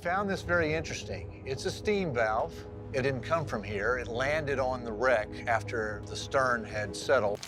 found this very interesting. It's a steam valve. It didn't come from here. It landed on the wreck after the stern had settled.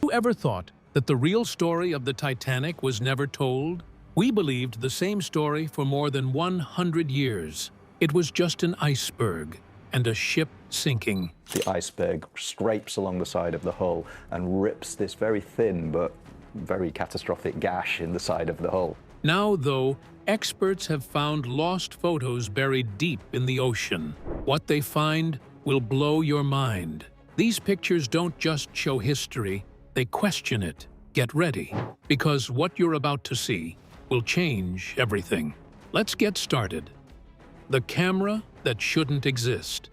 Who ever thought that the real story of the Titanic was never told? We believed the same story for more than 100 years. It was just an iceberg and a ship sinking. The iceberg scrapes along the side of the hull and rips this very thin but very catastrophic gash in the side of the hull. Now, though, experts have found lost photos buried deep in the ocean. What they find will blow your mind. These pictures don't just show history, they question it. Get ready, because what you're about to see will change everything. Let's get started. The camera that shouldn't exist.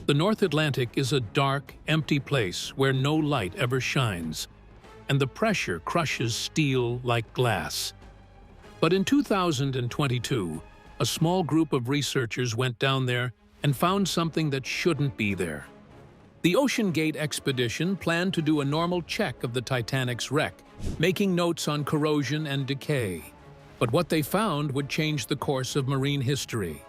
The North Atlantic is a dark, empty place where no light ever shines, and the pressure crushes steel like glass. But in 2022, a small group of researchers went down there and found something that shouldn't be there. The OceanGate expedition planned to do a normal check of the Titanic's wreck, making notes on corrosion and decay. But what they found would change the course of marine history.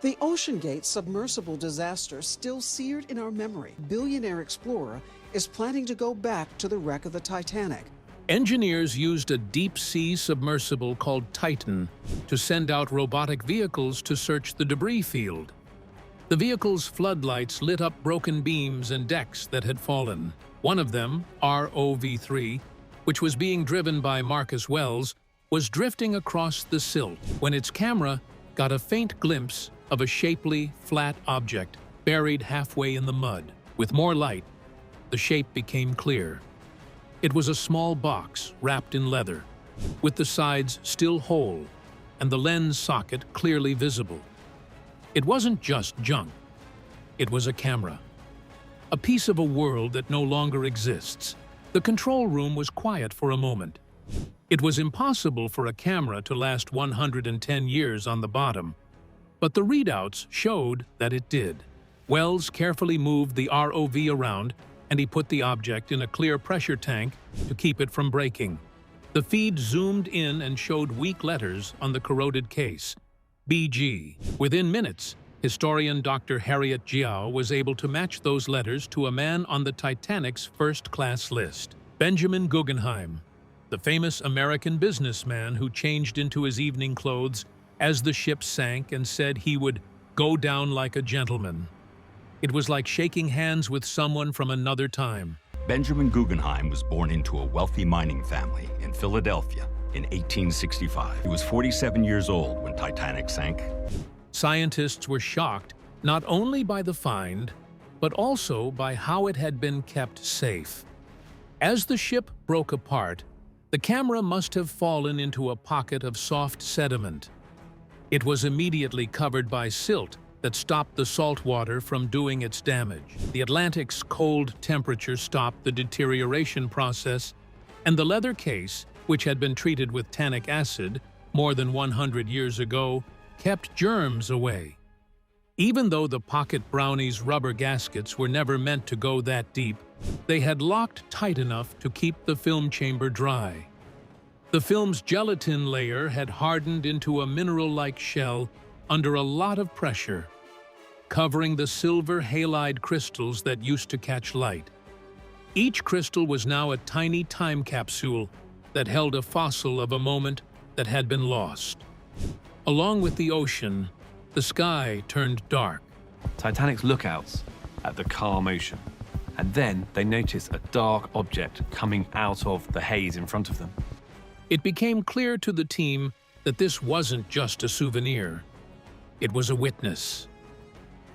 The OceanGate submersible disaster still seared in our memory. Billionaire explorer is planning to go back to the wreck of the Titanic. Engineers used a deep-sea submersible called Titan to send out robotic vehicles to search the debris field. The vehicle's floodlights lit up broken beams and decks that had fallen. One of them, ROV-3, which was being driven by Marcus Wells, was drifting across the silt when its camera got a faint glimpse of a shapely, flat object buried halfway in the mud. With more light, the shape became clear. It was a small box wrapped in leather, with the sides still whole and the lens socket clearly visible. It wasn't just junk. It was a camera. A piece of a world that no longer exists. The control room was quiet for a moment. It was impossible for a camera to last 110 years on the bottom, but the readouts showed that it did. Wells carefully moved the ROV around, and he put the object in a clear pressure tank to keep it from breaking. The feed zoomed in and showed weak letters on the corroded case. BG. Within minutes, historian Dr. Harriet Jiao was able to match those letters to a man on the Titanic's first-class list. Benjamin Guggenheim, the famous American businessman who changed into his evening clothes as the ship sank and said he would go down like a gentleman. It was like shaking hands with someone from another time. Benjamin Guggenheim was born into a wealthy mining family in Philadelphia in 1865. He was 47 years old when Titanic sank. Scientists were shocked not only by the find, but also by how it had been kept safe. As the ship broke apart, the camera must have fallen into a pocket of soft sediment. It was immediately covered by silt that stopped the salt water from doing its damage. The Atlantic's cold temperature stopped the deterioration process, and the leather case, which had been treated with tannic acid more than 100 years ago, kept germs away. Even though the Pocket Brownie's rubber gaskets were never meant to go that deep, they had locked tight enough to keep the film chamber dry. The film's gelatin layer had hardened into a mineral-like shell under a lot of pressure, covering the silver halide crystals that used to catch light. Each crystal was now a tiny time capsule that held a fossil of a moment that had been lost. Along with the ocean, the sky turned dark. Titanic's lookouts at the calm ocean, and then they notice a dark object coming out of the haze in front of them. It became clear to the team that this wasn't just a souvenir. It was a witness.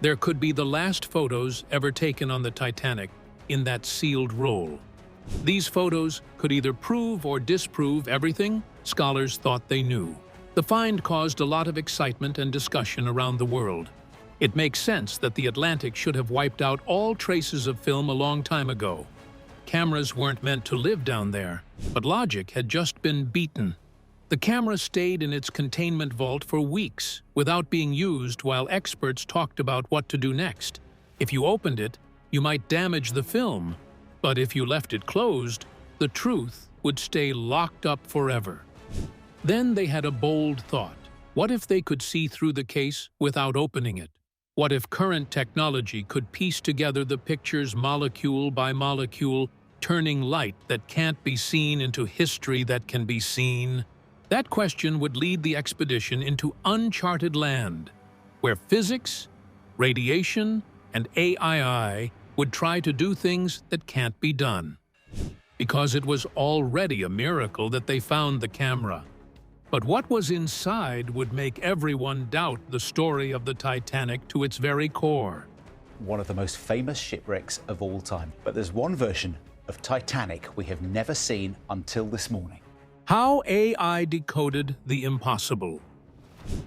There could be the last photos ever taken on the Titanic in that sealed roll. These photos could either prove or disprove everything scholars thought they knew. The find caused a lot of excitement and discussion around the world. It makes sense that the Atlantic should have wiped out all traces of film a long time ago. Cameras weren't meant to live down there, but logic had just been beaten. The camera stayed in its containment vault for weeks without being used while experts talked about what to do next. If you opened it, you might damage the film, but if you left it closed, the truth would stay locked up forever. Then they had a bold thought. What if they could see through the case without opening it? What if current technology could piece together the pictures molecule by molecule, turning light that can't be seen into history that can be seen? That question would lead the expedition into uncharted land, where physics, radiation, and AI would try to do things that can't be done. Because it was already a miracle that they found the camera. But what was inside would make everyone doubt the story of the Titanic to its very core. One of the most famous shipwrecks of all time. But there's one version of Titanic we have never seen until this morning. How AI decoded the impossible.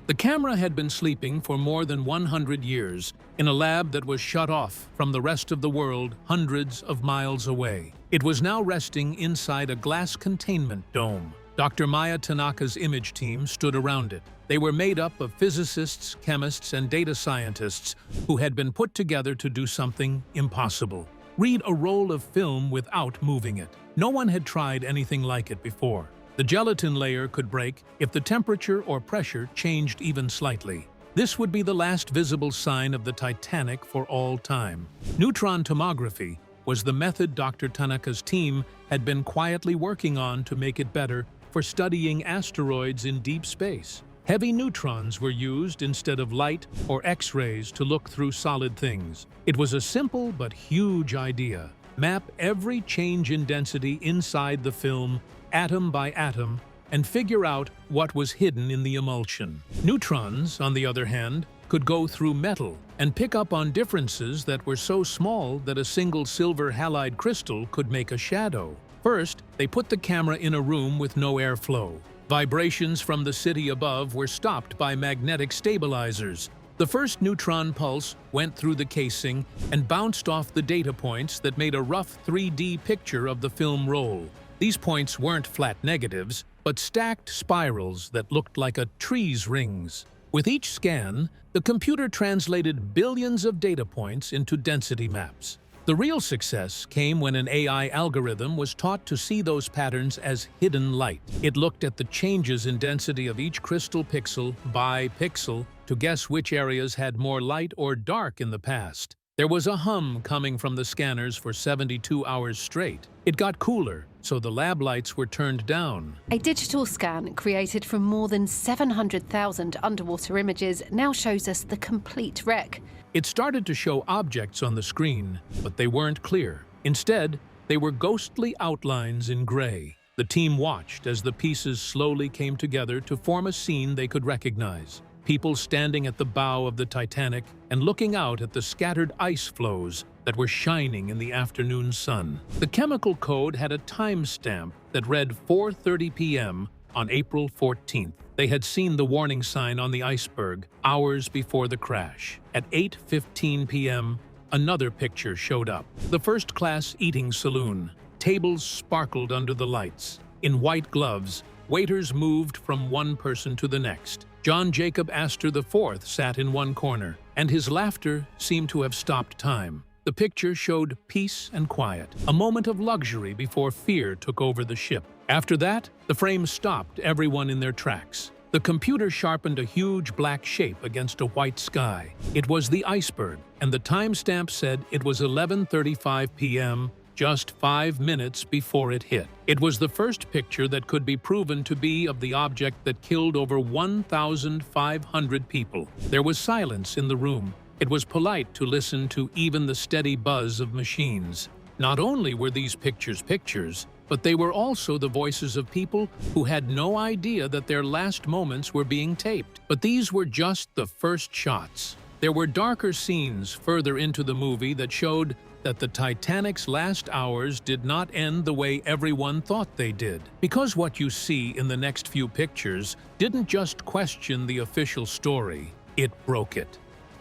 The camera had been sleeping for more than 100 years in a lab that was shut off from the rest of the world hundreds of miles away. It was now resting inside a glass containment dome. Dr. Maya Tanaka's image team stood around it. They were made up of physicists, chemists, and data scientists who had been put together to do something impossible. Read a roll of film without moving it. No one had tried anything like it before. The gelatin layer could break if the temperature or pressure changed even slightly. This would be the last visible sign of the Titanic for all time. Neutron tomography was the method Dr. Tanaka's team had been quietly working on to make it better for studying asteroids in deep space. Heavy neutrons were used instead of light or X-rays to look through solid things. It was a simple but huge idea. Map every change in density inside the film, atom by atom, and figure out what was hidden in the emulsion. Neutrons, on the other hand, could go through metal and pick up on differences that were so small that a single silver halide crystal could make a shadow. First, they put the camera in a room with no airflow. Vibrations from the city above were stopped by magnetic stabilizers. The first neutron pulse went through the casing and bounced off the data points that made a rough 3D picture of the film roll. These points weren't flat negatives, but stacked spirals that looked like a tree's rings. With each scan, the computer translated billions of data points into density maps. The real success came when an AI algorithm was taught to see those patterns as hidden light. It looked at the changes in density of each crystal pixel by pixel to guess which areas had more light or dark in the past. There was a hum coming from the scanners for 72 hours straight. It got cooler, so the lab lights were turned down. A digital scan created from more than 700,000 underwater images now shows us the complete wreck. It started to show objects on the screen, but they weren't clear. Instead, they were ghostly outlines in gray. The team watched as the pieces slowly came together to form a scene they could recognize. People standing at the bow of the Titanic and looking out at the scattered ice floes that were shining in the afternoon sun. The chemical code had a timestamp that read 4:30 p.m. on April 14th. They had seen the warning sign on the iceberg hours before the crash. At 8:15 p.m., another picture showed up. The first-class eating saloon. Tables sparkled under the lights. In white gloves, waiters moved from one person to the next. John Jacob Astor IV sat in one corner, and his laughter seemed to have stopped time. The picture showed peace and quiet, a moment of luxury before fear took over the ship. After that, the frame stopped everyone in their tracks. The computer sharpened a huge black shape against a white sky. It was the iceberg, and the timestamp said it was 11:35 p.m., just 5 minutes before it hit. It was the first picture that could be proven to be of the object that killed over 1,500 people. There was silence in the room. It was polite to listen to even the steady buzz of machines. Not only were these pictures pictures, but they were also the voices of people who had no idea that their last moments were being taped. But these were just the first shots. There were darker scenes further into the movie that showed that the Titanic's last hours did not end the way everyone thought they did. Because what you see in the next few pictures didn't just question the official story, it broke it.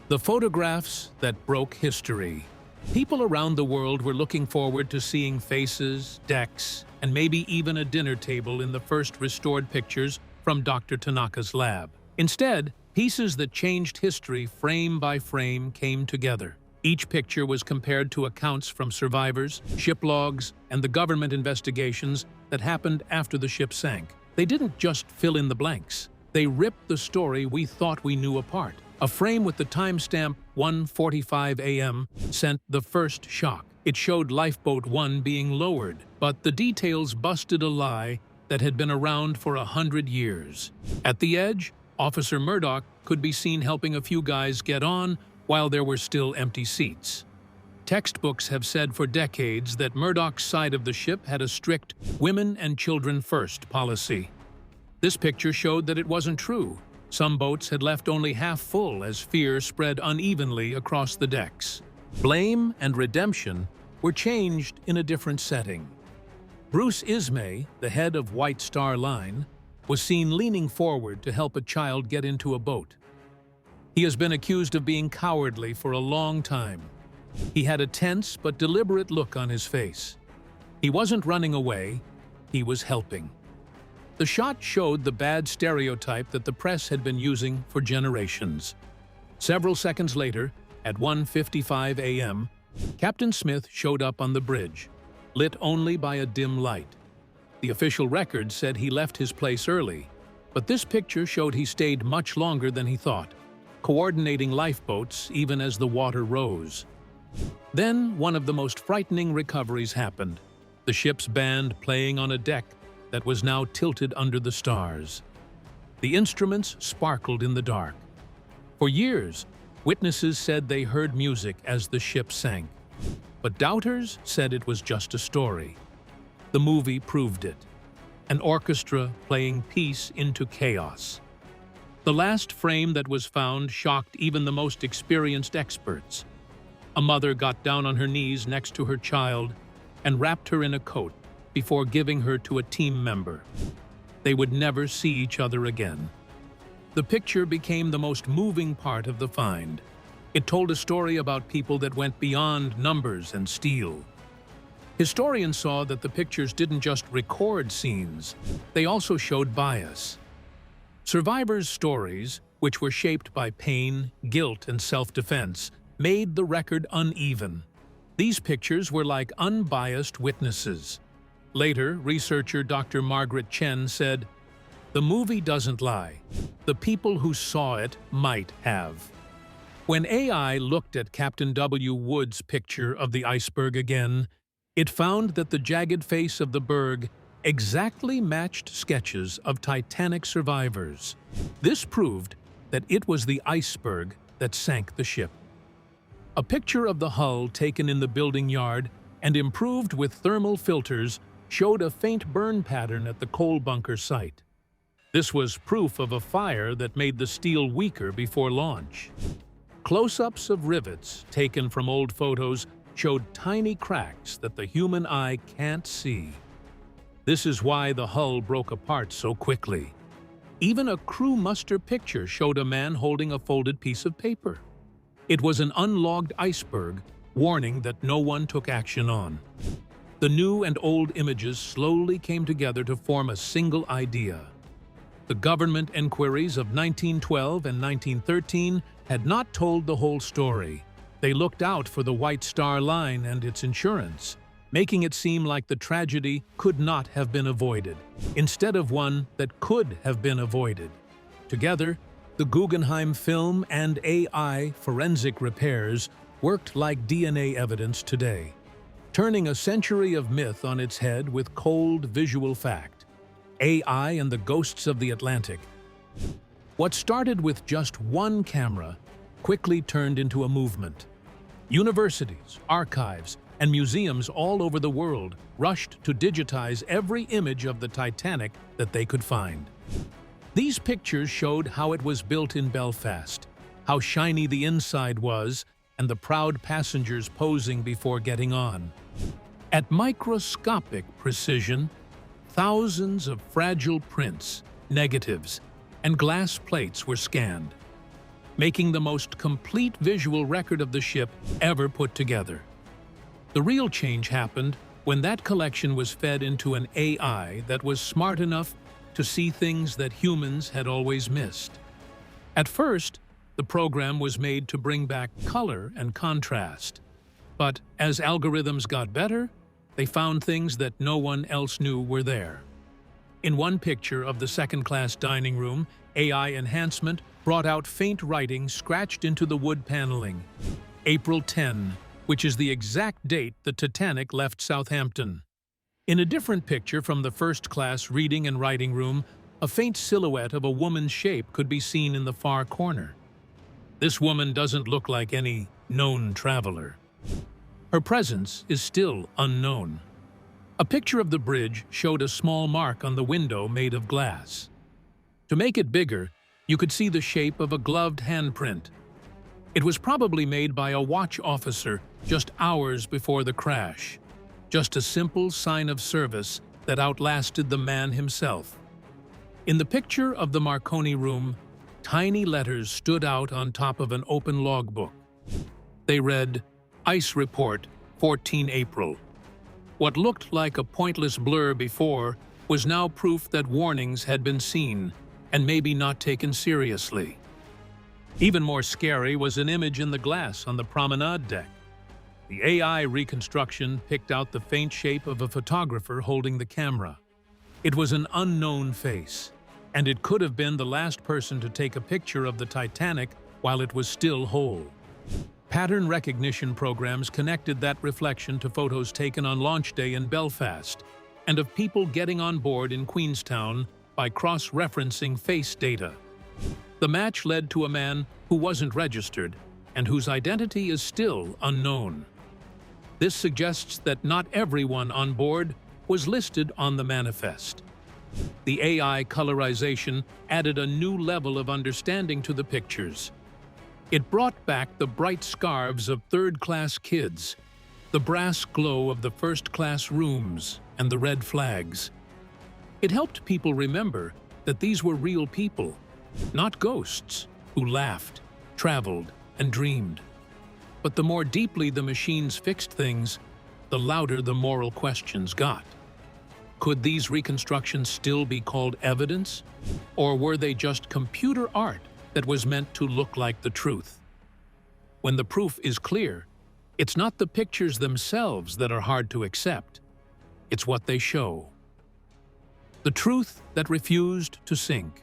The photographs that broke history. People around the world were looking forward to seeing faces, decks, and maybe even a dinner table in the first restored pictures from Dr. Tanaka's lab. Instead, pieces that changed history frame by frame came together. Each picture was compared to accounts from survivors, ship logs, and the government investigations that happened after the ship sank. They didn't just fill in the blanks. They ripped the story we thought we knew apart. A frame with the timestamp 1:45 a.m. sent the first shock. It showed Lifeboat 1 being lowered, but the details busted a lie that had been around for 100 years. At the edge, Officer Murdoch could be seen helping a few guys get on while there were still empty seats. Textbooks have said for decades that Murdoch's side of the ship had a strict women and children first policy. This picture showed that it wasn't true. Some boats had left only half full as fear spread unevenly across the decks. Blame and redemption were changed in a different setting. Bruce Ismay, the head of White Star Line, was seen leaning forward to help a child get into a boat. He has been accused of being cowardly for a long time. He had a tense but deliberate look on his face. He wasn't running away, he was helping. The shot showed the bad stereotype that the press had been using for generations. Several seconds later, at 1:55 a.m., Captain Smith showed up on the bridge, lit only by a dim light. The official record said he left his place early, but this picture showed he stayed much longer than he thought, coordinating lifeboats even as the water rose. Then one of the most frightening recoveries happened, the ship's band playing on a deck that was now tilted under the stars. The instruments sparkled in the dark. For years, witnesses said they heard music as the ship sank, but doubters said it was just a story. The movie proved it, an orchestra playing peace into chaos. The last frame that was found shocked even the most experienced experts. A mother got down on her knees next to her child and wrapped her in a coat before giving her to a team member. They would never see each other again. The picture became the most moving part of the find. It told a story about people that went beyond numbers and steel. Historians saw that the pictures didn't just record scenes, they also showed bias. Survivors' stories, which were shaped by pain, guilt, and self-defense, made the record uneven. These pictures were like unbiased witnesses. Later, researcher Dr. Margaret Chen said, "The movie doesn't lie. The people who saw it might have." When AI looked at Captain W. Wood's picture of the iceberg again, it found that the jagged face of the berg exactly matched sketches of Titanic survivors. This proved that it was the iceberg that sank the ship. A picture of the hull taken in the building yard and improved with thermal filters showed a faint burn pattern at the coal bunker site. This was proof of a fire that made the steel weaker before launch. Close-ups of rivets taken from old photos showed tiny cracks that the human eye can't see. This is why the hull broke apart so quickly. Even a crew muster picture showed a man holding a folded piece of paper. It was an unlogged iceberg, warning that no one took action on. The new and old images slowly came together to form a single idea. The government enquiries of 1912 and 1913 had not told the whole story. They looked out for the White Star Line and its insurance, making it seem like the tragedy could not have been avoided, instead of one that could have been avoided. Together, the Guggenheim film and AI forensic repairs worked like DNA evidence today, turning a century of myth on its head with cold visual fact. AI and the Ghosts of the Atlantic. What started with just one camera quickly turned into a movement. Universities, archives, and museums all over the world rushed to digitize every image of the Titanic that they could find. These pictures showed how it was built in Belfast, how shiny the inside was, and the proud passengers posing before getting on. At microscopic precision, thousands of fragile prints, negatives, and glass plates were scanned, making the most complete visual record of the ship ever put together. The real change happened when that collection was fed into an AI that was smart enough to see things that humans had always missed. At first, the program was made to bring back color and contrast. But as algorithms got better, they found things that no one else knew were there. In one picture of the second-class dining room, AI enhancement brought out faint writing scratched into the wood paneling. April 10, which is the exact date the Titanic left Southampton. In a different picture from the first-class reading and writing room, a faint silhouette of a woman's shape could be seen in the far corner. This woman doesn't look like any known traveler. Her presence is still unknown. A picture of the bridge showed a small mark on the window made of glass. To make it bigger, you could see the shape of a gloved handprint. It was probably made by a watch officer just hours before the crash. Just a simple sign of service that outlasted the man himself. In the picture of the Marconi room, tiny letters stood out on top of an open logbook. They read, "Ice Report, 14 April." What looked like a pointless blur before was now proof that warnings had been seen and maybe not taken seriously. Even more scary was an image in the glass on the promenade deck. The AI reconstruction picked out the faint shape of a photographer holding the camera. It was an unknown face, and it could have been the last person to take a picture of the Titanic while it was still whole. Pattern recognition programs connected that reflection to photos taken on launch day in Belfast and of people getting on board in Queenstown by cross-referencing face data. The match led to a man who wasn't registered and whose identity is still unknown. This suggests that not everyone on board was listed on the manifest. The AI colorization added a new level of understanding to the pictures. It brought back the bright scarves of third-class kids, the brass glow of the first-class rooms, and the red flags. It helped people remember that these were real people, not ghosts, who laughed, traveled, and dreamed. But the more deeply the machines fixed things, the louder the moral questions got. Could these reconstructions still be called evidence? Or were they just computer art that was meant to look like the truth? When the proof is clear, it's not the pictures themselves that are hard to accept. It's what they show. The truth that refused to sink.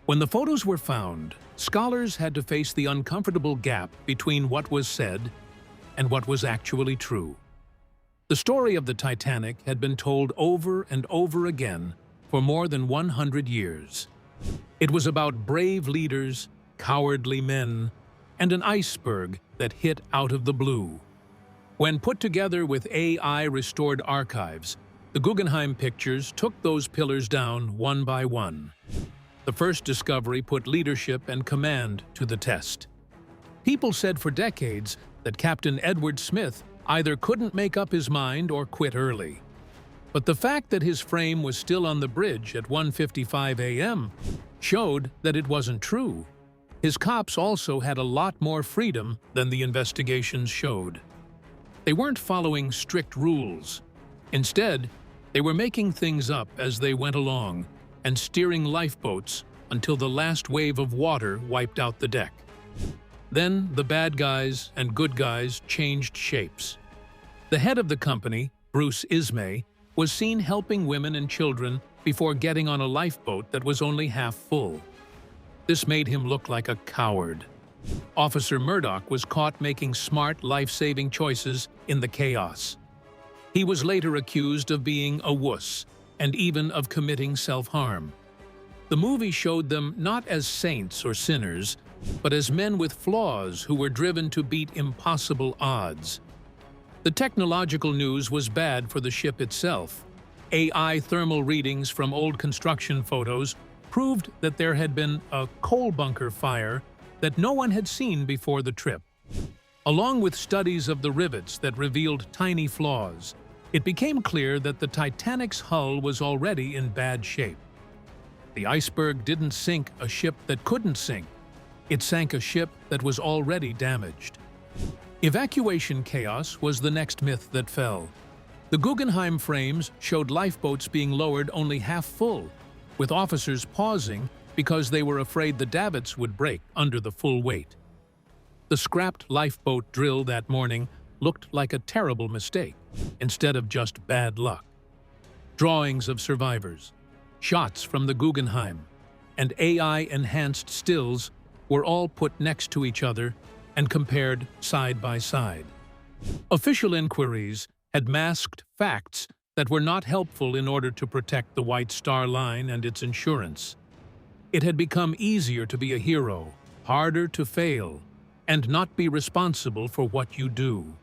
When the photos were found, scholars had to face the uncomfortable gap between what was said and what was actually true. The story of the Titanic had been told over and over again for more than 100 years. It was about brave leaders, cowardly men, and an iceberg that hit out of the blue. When put together with AI-restored archives, the Guggenheim pictures took those pillars down one by one. The first discovery put leadership and command to the test. People said for decades that Captain Edward Smith either couldn't make up his mind or quit early. But the fact that his frame was still on the bridge at 1:55 a.m. showed that it wasn't true. His cops also had a lot more freedom than the investigations showed. They weren't following strict rules. Instead, they were making things up as they went along and steering lifeboats until the last wave of water wiped out the deck. Then the bad guys and good guys changed shapes. The head of the company, Bruce Ismay, was seen helping women and children before getting on a lifeboat that was only half full. This made him look like a coward. Officer Murdoch was caught making smart, life-saving choices in the chaos. He was later accused of being a wuss and even of committing self-harm. The movie showed them not as saints or sinners, but as men with flaws who were driven to beat impossible odds. The technological news was bad for the ship itself. AI thermal readings from old construction photos proved that there had been a coal bunker fire that no one had seen before the trip. Along with studies of the rivets that revealed tiny flaws, it became clear that the Titanic's hull was already in bad shape. The iceberg didn't sink a ship that couldn't sink. It sank a ship that was already damaged. Evacuation chaos was the next myth that fell. The Guggenheim frames showed lifeboats being lowered only half full, with officers pausing because they were afraid the davits would break under the full weight. The scrapped lifeboat drill that morning looked like a terrible mistake, instead of just bad luck. Drawings of survivors, shots from the Guggenheim, and AI-enhanced stills were all put next to each other and compared side by side. Official inquiries had masked facts that were not helpful in order to protect the White Star Line and its insurance. It had become easier to be a hero, harder to fail, and not be responsible for what you do.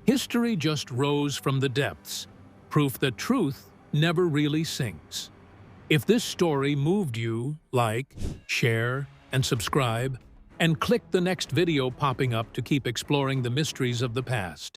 History just rose from the depths, proof that truth never really sinks. If this story moved you, like, share, and subscribe, and click the next video popping up to keep exploring the mysteries of the past.